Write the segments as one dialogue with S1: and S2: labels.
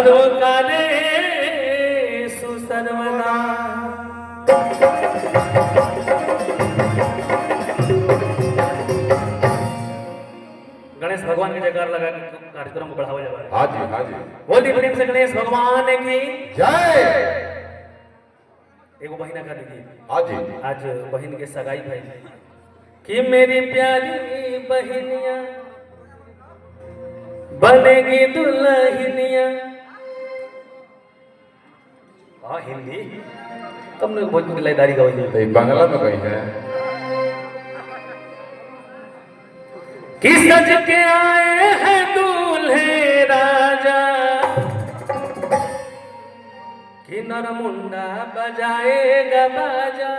S1: सर्व काले सर्वदा। गणेश भगवान की जयकार लगा कार्यक्रम को बढ़ावा जा रहा है।
S2: हाँ जी हाँ जी।
S1: बोलिए प्रेम से गणेश भगवान की
S2: जय।
S1: एगो बहिना कर दीजिए।
S2: हाँ जी।
S1: आज बहन के सगाई भाई कि मेरी प्यारी बहनिया बनेगी दुल्हनिया। हाँ हिंदी तुम लोग भोजपुरी लयदारी गाओ।
S2: तो बांग्ला में कहीं है
S1: कि सज के आए हैं दूल्हे राजा कि नरमुंडा बजाएगा बाजा।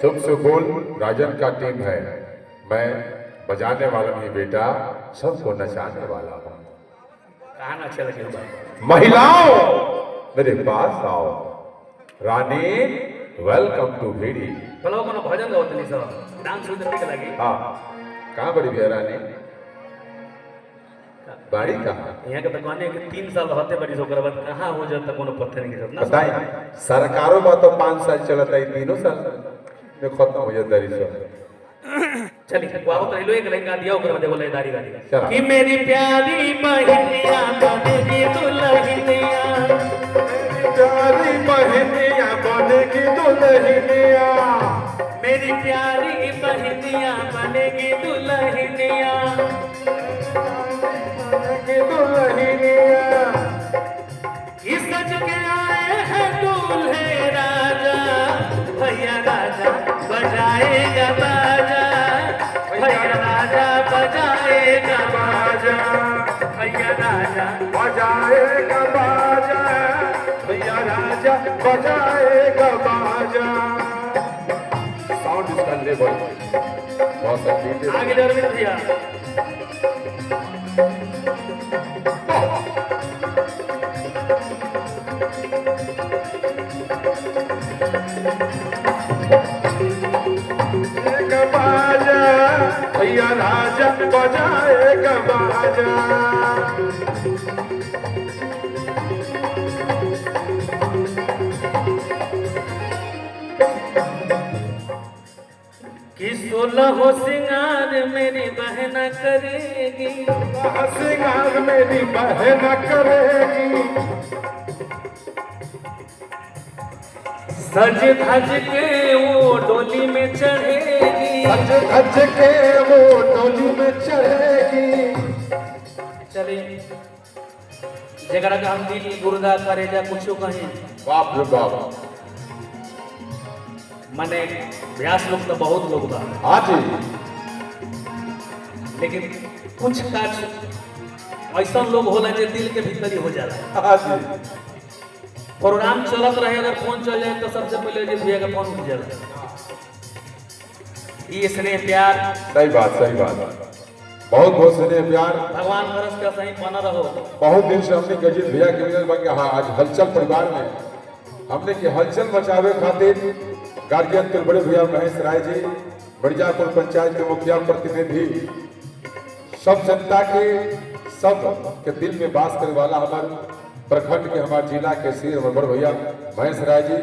S2: शुभ सुबोल राजन का टीम है। मैं बजाने वाला नहीं बेटा, सबको नचाने वाला हूँ।
S1: कहाँ ना अच्छा लगे
S2: महिलाओं मेरे पास आओ। रानी वेलकम टू भेड़ी।
S1: बोलो कोनो भजन गाओ तनी सब डांस हो देने के लगी।
S2: हाँ कहाँ बड़ी भैया रानी बाड़ी कहाँ?
S1: यहाँ के दुकाने के 3 साल रहते बड़ी ओकर बाद कहाँ हो जाता कोनो पत्थर नहीं गिरत ना।
S2: बताइए सरकारों में तो 5 साल चलता है, 3 साल में खत्म हो जाता है।
S1: चलिए बाबू तो लो एक लहंगा दिया ओकर बाद एगो लयदारी गा दिया
S2: चला।
S1: कि मेरी प्यारी बहनिया बनेगी दुल्हनिया।
S2: प्यारी बहनिया बनेगी दुल्हनिया।
S1: मेरी प्यारी बहनिया बनेगी दुल्हनिया। इस सज के आए हैं दूल्हे राजा भैया राजा बजाएगा बाजा। भैया राजा बजाएगा बाजा। भैया राजा
S2: बजाएगा बाजा। भैया राजा बजाएगा बाजा। साउंड इसका लेवल बहुत अच्छी है।
S1: आगे जरूर भैया
S2: बाजा। भैया राजा बजाएगा बाजा।
S1: कि 16 सिंगार मेरी बहन करेगी।
S2: सिंगार मेरी बहन करेगी।
S1: सज धज के वो डोली में चढ़ेगी।
S2: सज धज के वो डोली में चढ़ेगी।
S1: चलिए जगह का हम दिल गुर्दा करेजा कुछ कहीं
S2: बाप रे बाप।
S1: मने व्यास लोग तो बहुत लोग बा।
S2: हाँ जी।
S1: लेकिन कुछ काज ऐसा लोग होला जो दिल के भीतर ही हो जाला।
S2: हाँ जी।
S1: प्रोग्राम चलत रहे अगर फोन चल जाए तो सबसे पहले जो भैया का फोन उठ जाला। ये स्नेह प्यार
S2: सही बात सही बात। बहुत बहुत स्नेह प्यार
S1: भगवान करस का सही बना रहो।
S2: बहुत दिन से हमने गजित भैया के मिलल बन गया। हाँ आज हलचल परिवार में हमने की हलचल मचावे खातिर गार्जियन के बड़े भैया महेश राय जी, बड़जापुर पंचायत के मुखिया प्रतिनिधि, सब जनता के सब के दिल में बास करने वाला हमारे प्रखंड के हमारे जिला के श्री बड़ भैया महेश राय जी,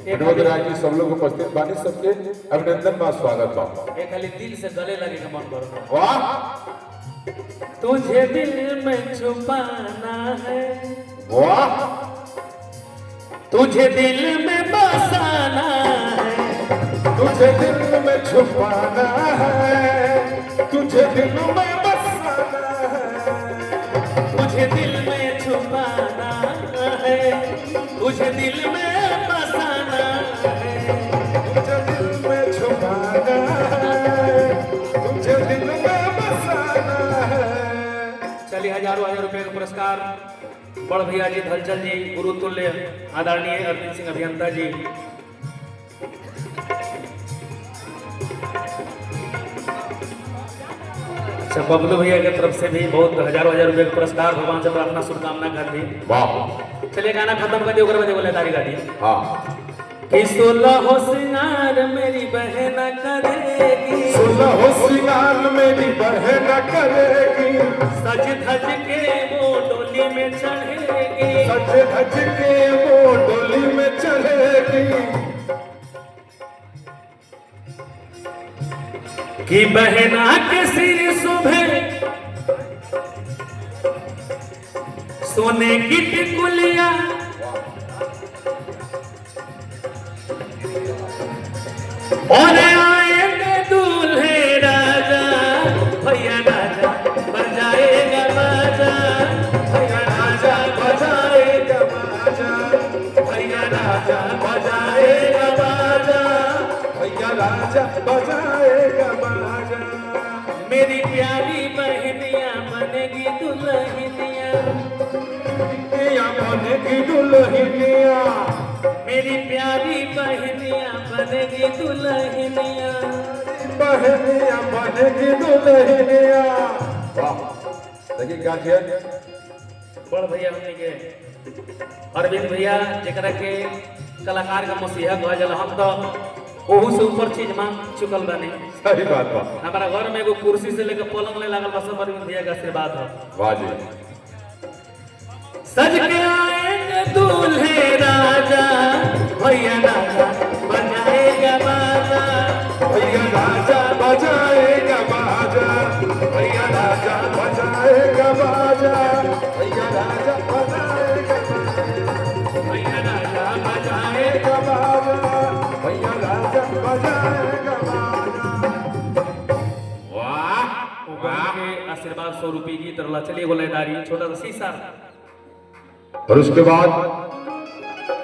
S2: विनोद राय जी, सब लोग उपस्थित बानी। सबके अभिनंदन बा स्वागत बा।
S1: एक खाली दिल से गले लगे का मन करो।
S2: वाह
S1: तुझे दिल में छुपाना है।
S2: वाह
S1: तुझे दिल में बसाना है।
S2: तुझे दिल में छुपाना है। तुझे दिल में बसाना है।
S1: तुझे दिल में छुपाना है। तुझे दिल में बसाना है।
S2: तुझे दिल में छुपाना है। तुझे दिल में बसाना है।
S1: चलिए हजारों हजार रुपए का पुरस्कार बड़ भैया जी धलचल जी, गुरु तुल्य आदरणीय अरविंद सिंह अभियंता जी। अच्छा बबलू भैया की तरफ से भी बहुत हजारों हजार रुपए का पुरस्कार। भगवान से प्रार्थना शुभकामना कर दी।
S2: वाह
S1: चलिए गाना खत्म कर दिए ओकर बाद एगो लयदारी गा दी।
S2: हाँ
S1: कि 16 हो सिंगार मेरी बहन करेगी,
S2: 16 हो सिंगार मेरी बहन करेगी,
S1: सज धज के वो डोली में चढ़ेगी,
S2: सज धज के वो डोली में चढ़ेगी,
S1: कि बहना के सिर सुबह सोने की टिकुलिया, और आएंगे दूल्हे राजा, भैया राजा बजाएगा बाजा, भैया राजा बजाएगा बाजा, भैया राजा बजाएगा बाजा,
S2: भैया राजा बजाएगा बाजा।
S1: मेरी प्यारी बहनिया बनेगी दुल्हनिया,
S2: या बनेगी दुल्हनिया,
S1: मेरी प्यारी बहनिया बनेगी दुल्हनिया,
S2: बहनिया बनेगी दुल्हनिया। वाह, देखिए क्या किया
S1: बड़ भैया हमने के अरविंद भैया जरा के कलाकार का मसीहा कहा जाला, हम तो ओहू से ऊपर चीज मांग चुकल बानी।
S2: सही बात बा।
S1: हमारा घर में एगो कुर्सी से लेकर पलंग ले लागल बा, सब अरविंद भैया का आशीर्वाद है।
S2: वाह जी।
S1: सज के आएंगे दूल्हे राजा, भैया राजा बजाएगा बाजा,
S2: भैया राजा बजाएगा बाजा, भैया राजा बजाएगा बाजा, भैया राजा बजाएगा बाजा,
S1: भैया राजा बजाएगा
S2: बाजा, भैया राजा बजाएगा बाजा। वाह
S1: वाह के आशीर्वाद 100 रुपये की तरह। चलिए गोलेदारी छोटा सा शीशा।
S2: और उसके बाद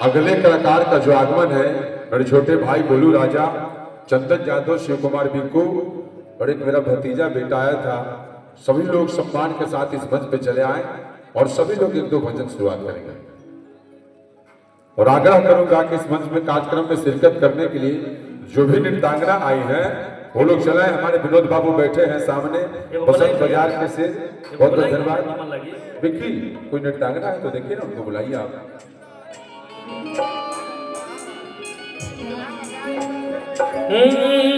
S2: अगले कलाकार का जो आगमन है, मेरे छोटे भाई गोलू राजा, चंदन यादव, शिव कुमार बिंकू और एक मेरा भतीजा बेटा आया था। सभी लोग सम्मान के साथ इस मंच पे चले आए और सभी लोग एक दो भजन शुरुआत करेंगे। और आग्रह करूंगा कि इस मंच में कार्यक्रम में शिरकत करने के लिए जो भी नृत्यांगना आई है वो लोग चलाए। हमारे विनोद बाबू बैठे हैं सामने बसंत बाजार के से, बहुत बहुत धन्यवाद। विक्की कोई नृत्यांगना है तो देखिए ना, उनको बुलाइए आप।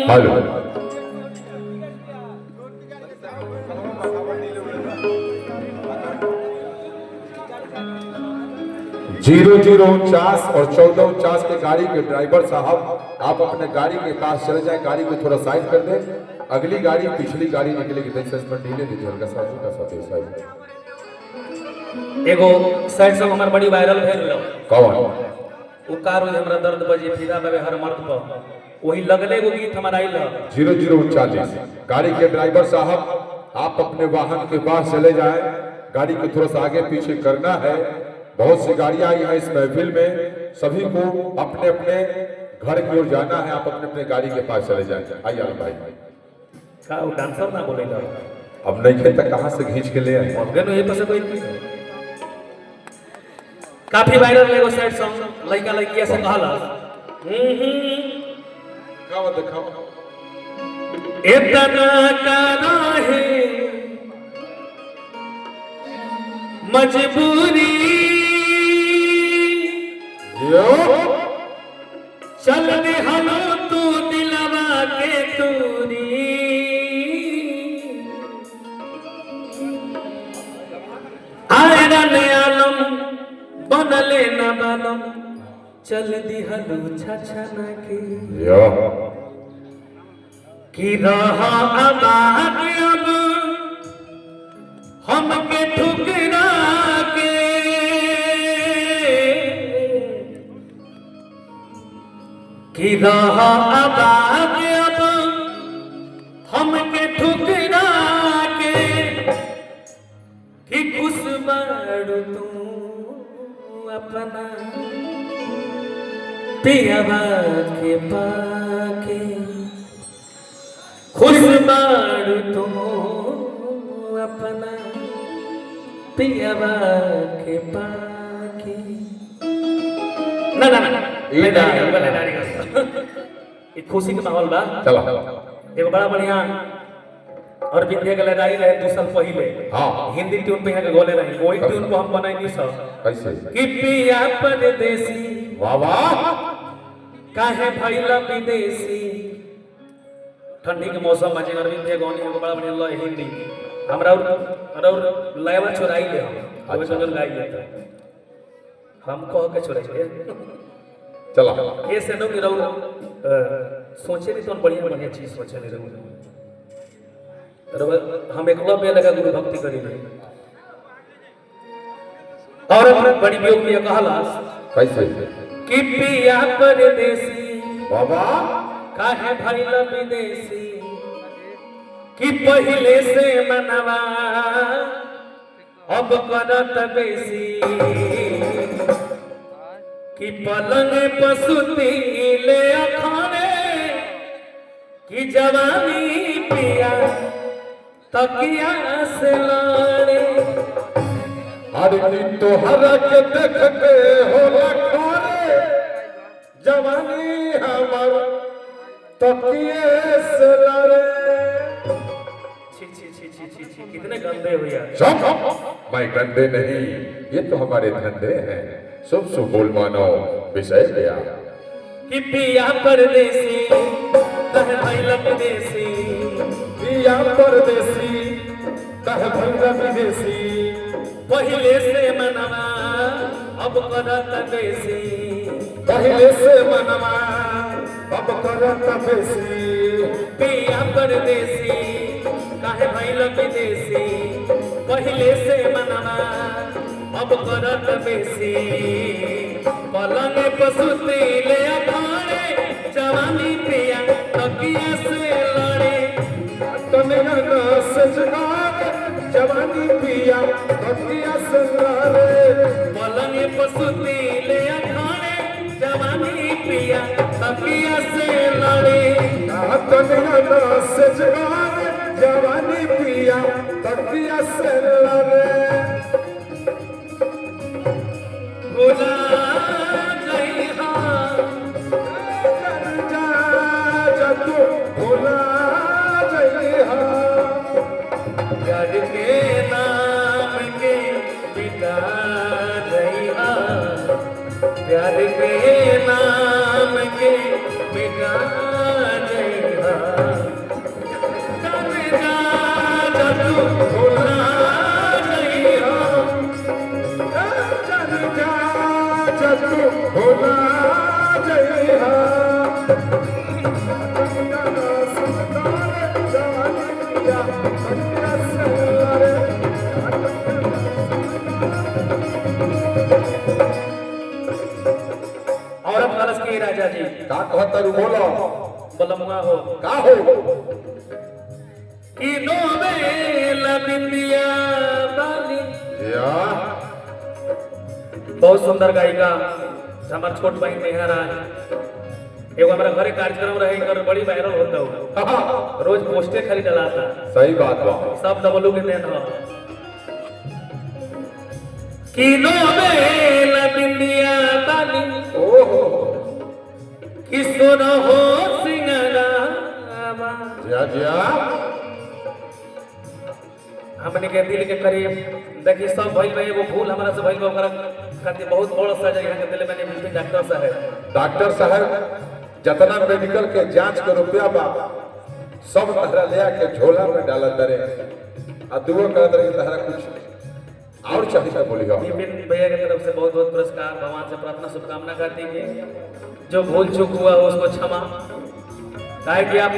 S2: हेलो 0049 और 1449 के गाड़ी के ड्राइवर साहब, आप अपने गाड़ी के पास चले जाए, गाड़ी को थोड़ा साइड कर दें। अगली गाड़ी पिछली गाड़ी निकलेगी, ढीले दीजिए हल्का सा साइड।
S1: एगो साइड सॉन्ग हमार बड़ी वायरल भेल रहो।
S2: कौन?
S1: उकार होई हमरा दर्द बजे फिदा बाबे हर मर्द पर, वही लगले एगो गीत हमारा आइल।
S2: 0039 गाड़ी के ड्राइवर साहब, आप अपने वाहन के पास चले जाएं, गाड़ी को थोड़ा सा आगे पीछे करना है। बहुत सी गाड़ियां आई हैं इस महफिल में, सभी को अपने अपने घर की ओर जाना है। आप अपने अपने गाड़ी के पास चले जाएं। आइए आलम भाई।
S1: का वो डांसर ना बोलेगा,
S2: अब नहीं खे तक कहां से खींच के ले आए?
S1: अफगान ये पसे कोई काफी वायरल एगो साइड सॉन्ग लड़का लड़किया से कहला
S2: गाओ दिखाओ।
S1: इतना करा है मजबूरी,
S2: यो
S1: चल दे हलो तू दिलवा के तूरी, आयरन आलम बनले न बनम, चल दी हलो छछना के
S2: यो
S1: कि रहा आबाद अब हमके ठुकरा के, कि रहा आबाद अब हमके ठुकरा के, कि खुश बाड़ू तू अपना पियवा के पाके, खुश बाड़ू तू अपना पियवा के पाके। ना ना ना
S2: ये ना
S1: ये खुशी के माहौल बा।
S2: चला
S1: एगो बड़ा बढ़िया और विद्या के लड़ाई रहे 2 साल पहले।
S2: हाँ
S1: हिंदी ट्यून पे यहाँ के गोले रहे, वही ट्यून को हम बनाई नहीं सब।
S2: कैसे?
S1: कि पिया परदेसी
S2: वाह वाह
S1: काहे भइला विदेशी ठंडी के मौसम में जे अरविंद भैया गौनी एगो बड़ा बढ़िया लय हिंदी हमरा और लयवा चुराई ले हम अब चल गाई ले हम कह के चुराई
S2: चला
S1: ये से नो गिरौ सोचे नहीं तो बढ़िया बढ़िया चीज सोचे नहीं रहू हम एकलव्य लगा गुरु भक्ति करी और बड़ी वियोग में कहला
S2: कैसे
S1: कि पिया परदेसी
S2: बाबा
S1: काहे भइल विदेशी कि पहले से मनवा अब करत बेसी कि पलंग पसुती ले अखाने कि जवानी पिया तकिया से लाड़े
S2: हर तोहरा के देख के होला खारे जवानी हमर तकिए से लड़े।
S1: छी छी छी छी छी छी कितने गंदे हो यार।
S2: चुप मैं गंदे नहीं ये तो हमारे धंधे हैं शुभ शुभ बोल मानो विषय गया
S1: कि पिया परदेसी कह भइल विदेशी
S2: पिया परदेसी कह भइल विदेशी
S1: पहले से मनवा अब करत बेसी
S2: पहले से मनवा अब करत बेसी
S1: पिया परदेसी काहे भइल विदेशी पहले से मनवा अब करत बेसी पलंग पसुती ले अखाड़े जवानी पिया तकिया से लड़े
S2: तनिया सजगार जवानी पिया तकिया से लड़े
S1: पलंग पसुती ले अखाड़े जवानी पिया तकिया से लड़े
S2: तनिया सजगार जवानी पिया तकिया से लड़े।
S1: भुला जइहा
S2: जा तू भुला जइहा
S1: प्यार के नाम के बिता जइहा प्यार के नाम के बिता जइहा जा तू भुला जइहा
S2: जा तू भुला जइहा
S1: और अब कलश के राजा जी
S2: का कहतर बोलो
S1: बलमुआ हो
S2: का हो
S1: कि नोबेल बिंदिया बाली
S2: या
S1: बहुत सुंदर गायिका हमार छोट बहन नेहरा एगो हमारा घरे कार्यक्रम रहे कर बड़ी वायरल होता हो रोज पोस्टे खाली डलाता
S2: सही बात बा
S1: सब डबलू के देन हो कि नोबेल बिंदिया बाली
S2: ओहो
S1: कि सोना हो सिंगरा
S2: जिया
S1: हमने के दिल के करीब देखी सब भइल में एगो भूल हमरा से भइल बा ओकरा खातिर बहुत बड़ सजा यहाँ के दिल में नहीं मिलती डॉक्टर साहब
S2: जितना मेडिकल के जांच के रुपया बा सब तहरा ले के झोला में डालत दरे आ दुआ करत रहे तहरा कुछ और चाहिए बोली हो
S1: विपिन भैया की तरफ से बहुत बहुत पुरस्कार भगवान से प्रार्थना शुभकामना करती है जो भूल चूक हुआ हो उसको क्षमा काहे कि आप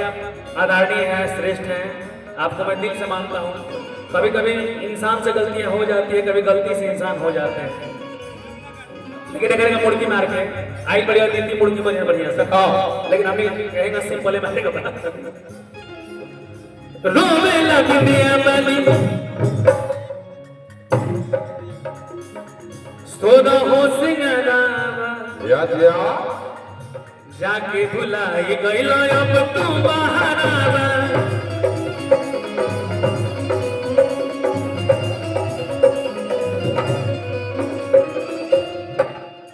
S1: आदरणीय हैं श्रेष्ठ हैं आपको मैं दिल से मानता हूँ कभी कभी इंसान से गलतियां हो जाती है कभी गलती से इंसान हो जाते हैं लेकिन अगर मुड़की मार के आई बढ़िया तीन मुड़की बढ़िया बढ़िया से लेकिन हमने कहेगा सिंपल है मारने का रोवे लगी दिया बाली सोना हो सिंगरावा
S2: या
S1: जाके भुलाई गइलो अब तू बाहर आवा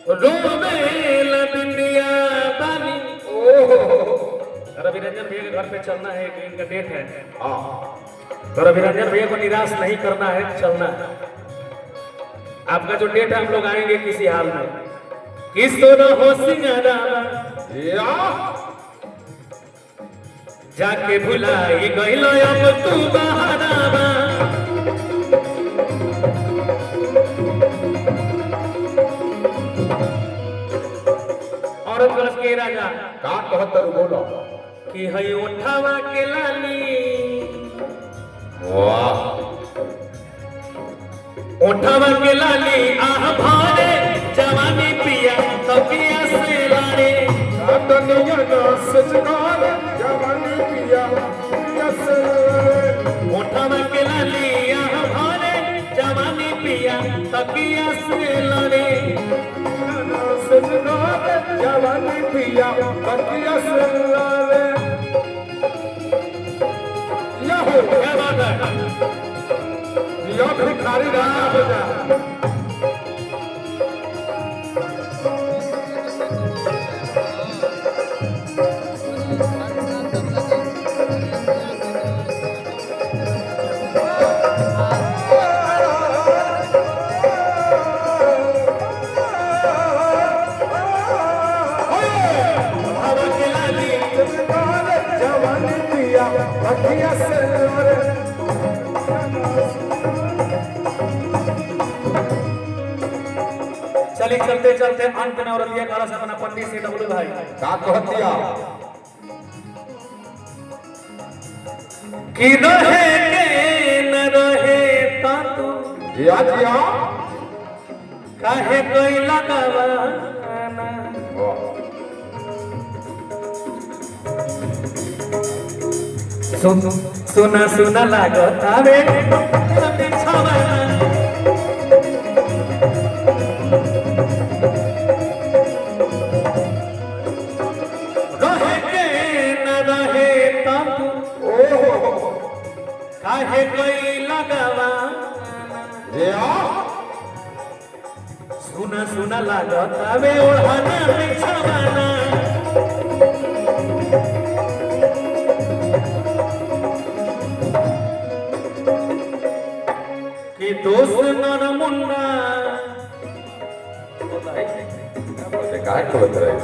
S1: रोवेल बिंदिया बाली रवि रंजन भैया के घर पे चलना है कि इनका डेट है तो रवि रंजन भैया को निराश नहीं करना है चलना है आपका जो डेट है हम लोग आएंगे किसी हाल में किस तो न हो सिंगारा
S2: या
S1: जाके भुलाई गइल अब तू बहारावा औरत कलश के राजा
S2: का कहतर बोलो
S1: कि हई उठावा के लाली
S2: वाह
S1: उठावा के लाली आह भारे जवानी पिया तकिया से लारे
S2: दुनिया ना सजगार जवानी पिया यस
S1: उठावा के लाली आह भारे जवानी पिया तकिया से लारे
S2: ना सजगार जवानी पिया तकिया से लारे यहो
S1: क्या बात है
S2: या भिखारी राजा बजा जवानी पिया तकिया से लारे
S1: चलिए चलते चलते अंत में और दिया काला से अपना पंडित से डबलू भाई
S2: का कहतिया
S1: कि रहे के न रहे ता तू
S2: जिया जिया
S1: काहे कोई लगावा सुन सुना सुना लागत आवे बिछावा रहे के न रहे ता तू काहे कोई लगावा
S2: जिया
S1: सुना सुना लागत आवे ओढ़ाना बिछावाना कि दोस्त नर मुन्ना
S2: काय कहत रहे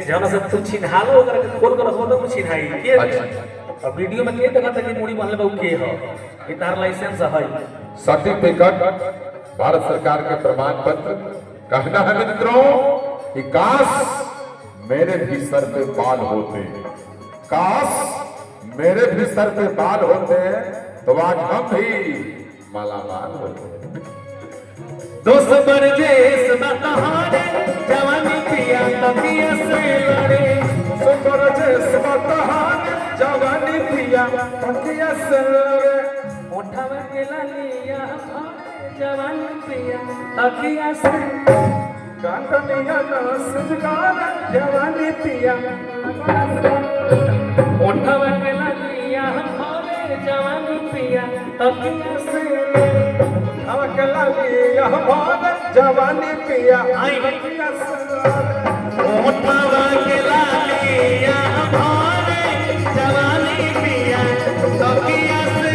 S1: जाना सब तू चिन्हालो अगर खोल कर हो तो चिन्हाई के
S2: अच्छा।
S1: अब वीडियो में के देखा था कि मुड़ी बांधले बाबू के हो ये तार लाइसेंस है
S2: सर्टिफिकेट भारत सरकार के प्रमाण पत्र कहना है मित्रों कि काश मेरे भी सर पे बाल होते काश मेरे भी सर पे बाल होते तो आज हम भी मालामाल होते
S1: दोस्त बरजेस बतहारे जवानी पिया तकिया से लड़े
S2: सुपर जैस बतहार जवानी पिया तकिया से लड़े
S1: उठावा के लालिया जवानी पिया तकिया से
S2: कांटनिया ना सजगार जवानी पिया
S1: उठावा के लालिया जवानी पिया तकिया से
S2: अकेला लिया भाग जवानी पिया
S1: आई
S2: तकिया से लड़े
S1: उठावा के लालिया जवानी पिया तकिया से